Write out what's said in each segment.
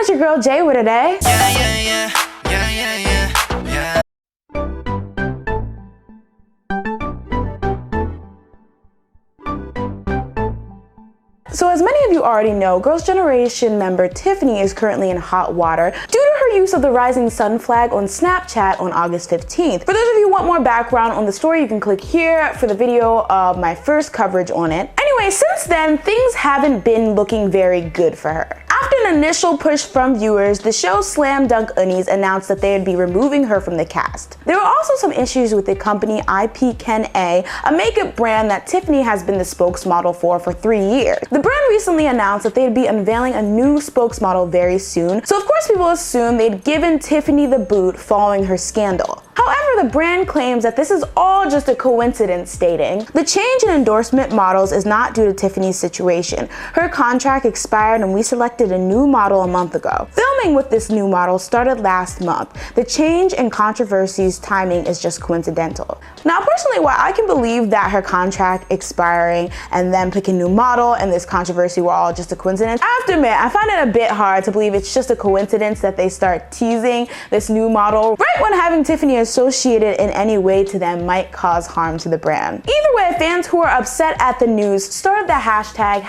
It's your girl Jay with today. So as many of you already know, Girls' Generation member Tiffany is currently in hot water due to her use of the rising sun flag on Snapchat on August 15th. For those of you who want more background on the story, you can click here for the video of my first coverage on it. Anyway, since then, things haven't been looking very good for her. After an initial push from viewers, the show Slam Dunk Unnies announced that they would be removing her from the cast. There were also some issues with the company IPKNA, a makeup brand that Tiffany has been the spokesmodel for 3 years. The brand recently announced that they'd be unveiling a new spokesmodel very soon, so of course people assumed they'd given Tiffany the boot following her scandal. However, the brand claims that this is all just a coincidence, stating, "The change in endorsement models is not due to Tiffany's situation. Her contract expired and we selected a new model a month ago. Filming with this new model started last month. The change in controversy's timing is just coincidental." Now, personally, while I can believe that her contract expiring and then picking a new model and this controversy were all just a coincidence, I have to admit, I find it a bit hard to believe it's just a coincidence that they start teasing this new model right when having Tiffany associated in any way to them might cause harm to the brand. Either way, fans who are upset at the news started the hashtag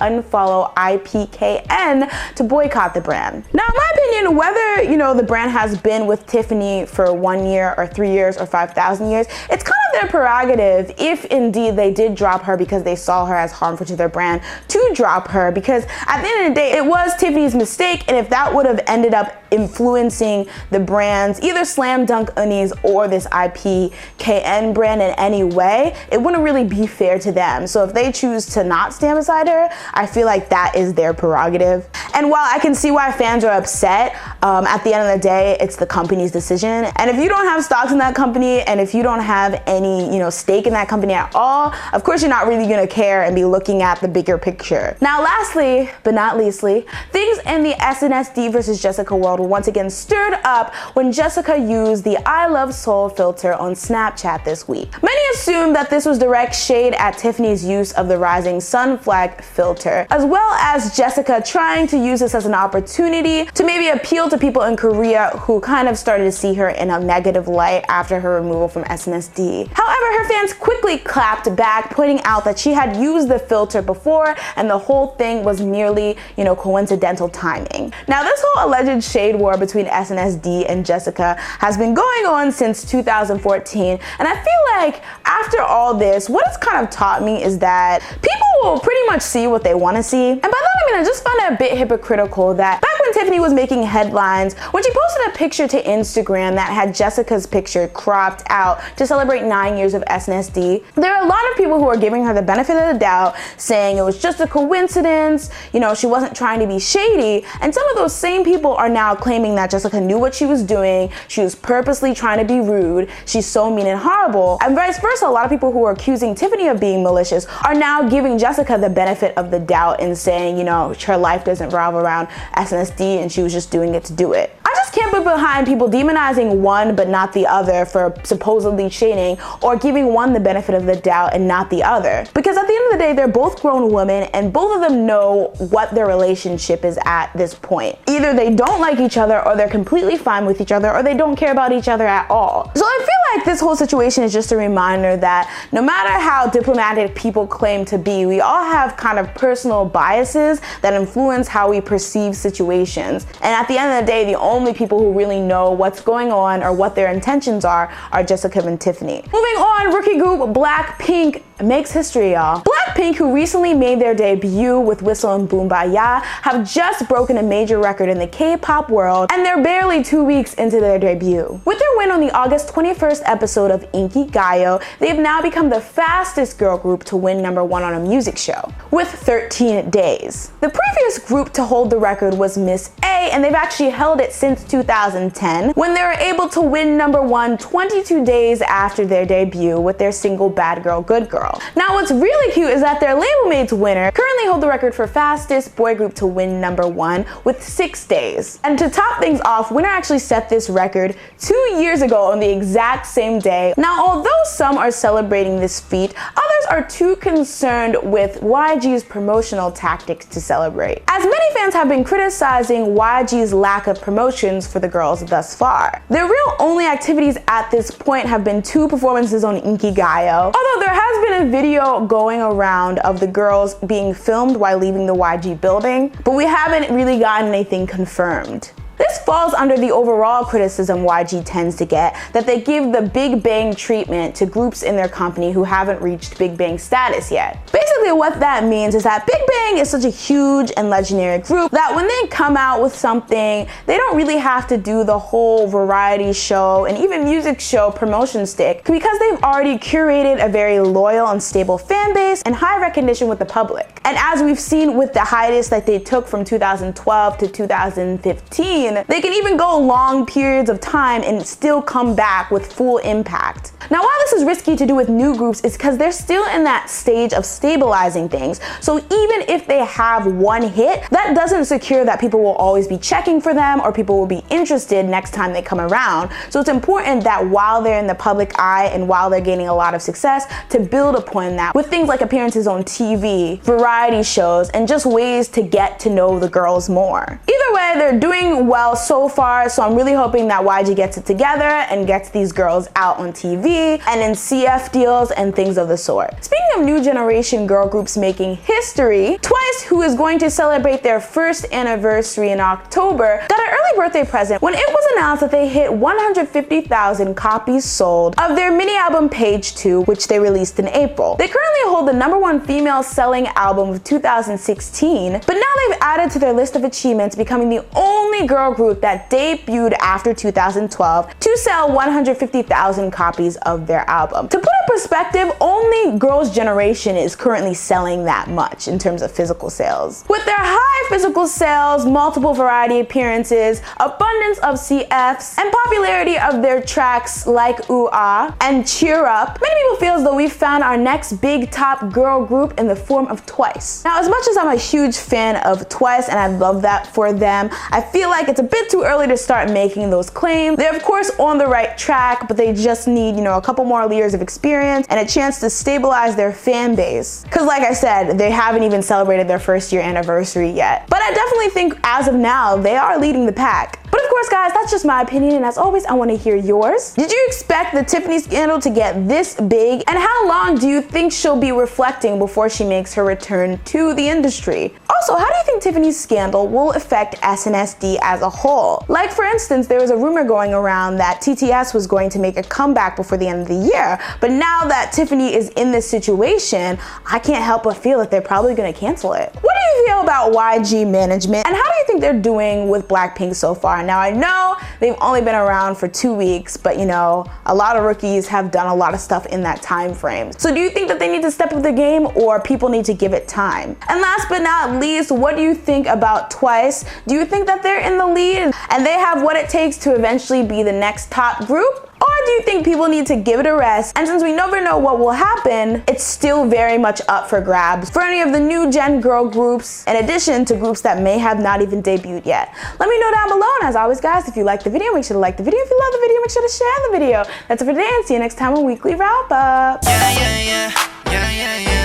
#UnfollowIPKN to boycott the brand. Now, in my opinion, whether, the brand has been with Tiffany for 1 year or 3 years or 5,000 years, it's kind of their prerogative, if indeed they did drop her because they saw her as harmful to their brand, to drop her, because at the end of the day, it was Tiffany's mistake, and if that would have ended up influencing the brand's either Slam Dunk Unnies or this IPKN brand in any way, it wouldn't really be fair to them. So if they choose to not stand beside her, I feel like that is their prerogative. And while I can see why fans are upset, at the end of the day, it's the company's decision. And if you don't have stocks in that company, and if you don't have any, stake in that company at all, of course you're not really gonna care and be looking at the bigger picture. Now, lastly, but not leastly, things in the SNSD versus Jessica world were once again stirred up when Jessica used the I Love Soul filter on Snapchat this week. Many assumed that this was direct shade at Tiffany's use of the rising sun flag filter, as well as Jessica trying to use this as an opportunity to maybe appeal to people in Korea who kind of started to see her in a negative light after her removal from SNSD. However, her fans quickly clapped back, pointing out that she had used the filter before and the whole thing was merely, coincidental timing. Now, this whole alleged shade war between SNSD and Jessica has been going on since 2014, and I feel like after all this, what it's kind of taught me is that people will pretty much see what they want to see. And by that I mean, I just found it a bit hypocritical that back when Tiffany was making headlines, when she posted a picture to Instagram that had Jessica's picture cropped out to celebrate 9 years of SNSD, there are a lot of people who are giving her the benefit of the doubt, saying it was just a coincidence, she wasn't trying to be shady, and some of those same people are now claiming that Jessica knew what she was doing, she was purposely trying to be rude, she's so mean and horrible, and vice versa. A lot of people who are accusing Tiffany of being malicious are now giving Jessica the benefit of the doubt and saying, her life doesn't revolve around SNSD and she was just doing it to do it. I just can't be behind people demonizing one but not the other for supposedly shading, or giving one the benefit of the doubt and not the other. Because at the end of the day, they're both grown women and both of them know what their relationship is at this point. Either they don't like each other, or they're completely fine with each other, or they don't care about each other at all. So I feel like this whole situation is just a reminder that no matter how diplomatic people claim to be, we all have kind of personal biases that influence how we perceive situations. And at the end of the day, the only people who really know what's going on or what their intentions are Jessica and Tiffany. Moving on, rookie group Blackpink makes history, y'all. Blackpink, who recently made their debut with Whistle and Boom Ba Ya, have just broken a major record in the K-pop world, and they're barely 2 weeks into their debut. With their win on the August 21st episode of Inkigayo, they've now become the fastest girl group to win #1 on a music show, with 13 days. The previous group to hold the record was Miss A, and they've actually held it since 2010, when they were able to win #1 22 days after their debut with their single Bad Girl Good Girl. Now, what's really cute is that their label mates winner currently hold the record for fastest boy group to win #1 with 6 days. And to top things off, winner actually set this record 2 years ago on the exact same day. Now, although some are celebrating this feat, others are too concerned with YG's promotional tactics to celebrate, as many fans have been criticizing YG's lack of promotions for the girls thus far. Their real only activities at this point have been 2 performances on Inkigayo, although there has been a video going around of the girls being filmed while leaving the YG building, but we haven't really gotten anything confirmed. This falls under the overall criticism YG tends to get, that they give the Big Bang treatment to groups in their company who haven't reached Big Bang status yet. Basically what that means is that Big Bang is such a huge and legendary group that when they come out with something, they don't really have to do the whole variety show and even music show promotion stick, because they've already curated a very loyal and stable fan base and high recognition with the public. And as we've seen with the hiatus that they took from 2012 to 2015, they can even go long periods of time and still come back with full impact. Now, while this is risky to do with new groups, it's because they're still in that stage of stabilizing things. So even if they have one hit, that doesn't secure that people will always be checking for them or people will be interested next time they come around. So it's important that while they're in the public eye and while they're gaining a lot of success, to build upon that with things like appearances on TV, variety shows, and just ways to get to know the girls more. Either way, they're doing well so far, so I'm really hoping that YG gets it together and gets these girls out on TV and in CF deals and things of the sort. Speaking of new generation girl groups making history, Twice, who is going to celebrate their 1st anniversary in October, got an early birthday present when it was announced that they hit 150,000 copies sold of their mini album Page 2, which they released in April. They currently hold the #1 female selling album of 2016, but now they've added to their list of achievements becoming the only girl group that debuted after 2012 to sell 150,000 copies of their album. To put in perspective, only Girls' Generation is currently selling that much in terms of physical sales. With their high physical sales, multiple variety appearances, abundance of CFs, and popularity of their tracks like Ooh Ah and Cheer Up, many people feel as though we've found our next big top girl group in the form of Twice. Now, as much as I'm a huge fan of Twice and I love that for them, I feel like it's a bit too early to start making those claims. They're of course on the right track, but they just need, a couple more years of experience and a chance to stabilize their fan base. Cause like I said, they haven't even celebrated their 1st year anniversary yet. But I definitely think as of now, they are leading the pack. But of course, guys, that's just my opinion, and as always, I want to hear yours. Did you expect the Tiffany scandal to get this big? And how long do you think she'll be reflecting before she makes her return to the industry? Also, how do you think Tiffany's scandal will affect SNSD as a whole? Like, for instance, there was a rumor going around that TTS was going to make a comeback before the end of the year, but now that Tiffany is in this situation, I can't help but feel that they're probably going to cancel it. What do you feel about YG management, and how do you think they're doing with Blackpink so far? Now, I know they've only been around for 2 weeks, but a lot of rookies have done a lot of stuff in that time frame. So do you think that they need to step up the game, or people need to give it time? And last but not least, what do you think about Twice? Do you think that they're in the lead and they have what it takes to eventually be the next top group? Or do you think people need to give it a rest? And since we never know what will happen, it's still very much up for grabs for any of the new gen girl groups, in addition to groups that may have not even debuted yet. Let me know down below, and as always, guys, if you like the video, make sure to like the video. If you love the video, make sure to share the video. That's it for today, and see you next time on Weekly Wrap Up. Yeah.